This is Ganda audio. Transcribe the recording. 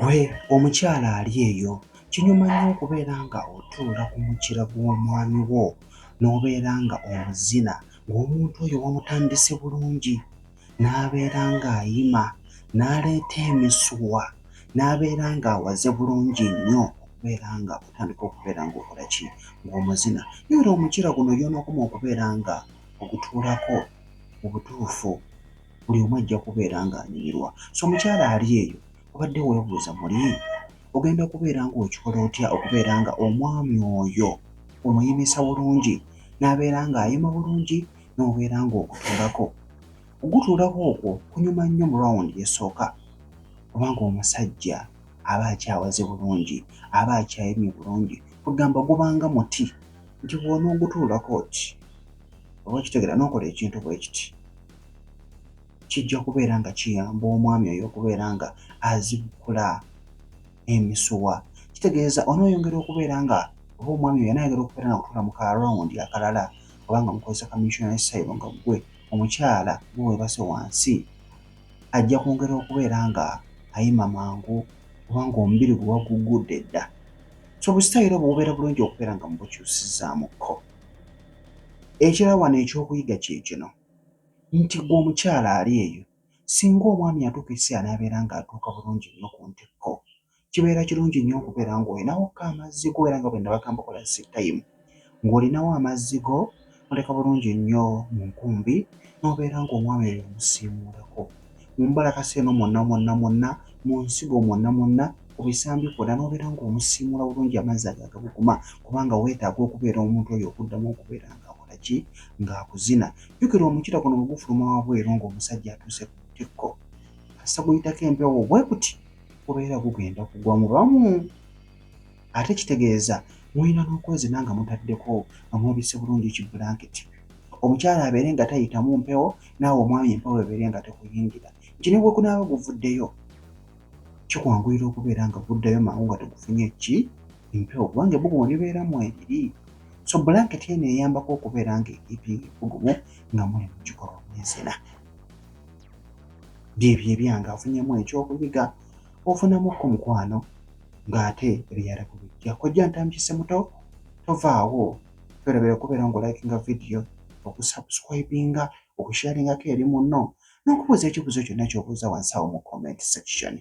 Gwe omukyala ali eyo kinyuma nnyo okubeera nga otuula ku mukira gw'omwami wo n'obeera nga omuzina ng'omuntu oyo wamutandise bulungi n'abeera ng'ayima n'aleeta emisuwa n'abeera ng'awaze bulungi nnyo okubeera nga otandika okubeera ng'okola ki ng'omuzina. Naye era omukira guno y'onookoma okubeera nga ogutuulako mu butuufu buli omu ajja kubeera ng'anyumirwa. So omukyala ali eyo obadde weebuuza muli ogenda kubeera ng'okikola otya okubeera nga omwami oyo omuyimisa bulungi n'abeera ng'ayima bulungi n'obeera ng'ogutuulako. Ogutuulako okwo kunyuma nnyo mu rawundi esooka kubanga omusajja aba akyawaze bulungi aba akyayimye bulungi kugamba gubanga muti nti bw'onoogutuulako oti oba okitegeera n'okola ekintu bwe kiti kijja kubeera nga kiyamba omwami oyo okubeera nga azibukula emisuwa. Kitegeeza onooyongera okubeera nga oba omwami oyo anaayagala okubeera nga kutuula mu karawundi akalala obanga mukozesa ka missionary style nga ggwe omukyala gwe weebase wansi ajja kwongera okubeera nga ayima mangu kubanga omubiri gwe waguggudde dda. So obusitayiro obwo bubeera bulungi okubeera nga mubukyusizzaamuko. Ekirala wano ekyokuyiga kye kino nti gwe omukyala ali eyo singa omwami atuuka ekiseera n'abeera ng'atuuka bulungi nnyo ku ntikko kibeera kirungi nnyo okubeera ng'olinawokko amazzi go era nga bwe nabagamba kola sitayimu ng'olinawo amazzi go oleka bulungi nnyo mu nkumbi n'obeera ng'omwami oyo omusiimuulako mu mbalakasa eno mwonna mu nsigo mwonna ku bisambi kwonna n'obeera ng'omusiimuula bulungi amazzi ago agabuguma kubanga weetaaga okubeera omuntu oyo okuddamu okubeera ng'akola ki ng'akuzina. Jjukira omukira guno bwe gufuluma wabweru ng'omusajja atuuse ku ntikko kasita guyitako empewo bwe guti gubeera gugenda kugwa mu bamu. Ate kitegeeza mulina n'okwezina nga mutaddeko nga mwebisse bulungi kibulanketi omukyala abeere nga tayitamu mpewo naawe omwami empewo ebeere nga tekuyingira nti ne bwe gunaaba guvuddeyo kikwanguyira okubeera nga guddayo mangu nga tegufunye ki empewo kubanga ebbugumu libeera mwebiri. So bulanketi eno eyambako okubeera ng'ekiipinga ebbugumu nga muli mu kikolwa mwezina. Byebyo ebyange afunyemu ekyokuyiga ofunamukko mukwano ng'ate ebirala kubijja kojja ntambikise muto tovaawo twerabira okubeera ng'olikinga vidiyo okusubscribinga okusharingako eri munno n'okubuuza ekibuuzo kyonna ky'obuuza wansi awo mu comment section.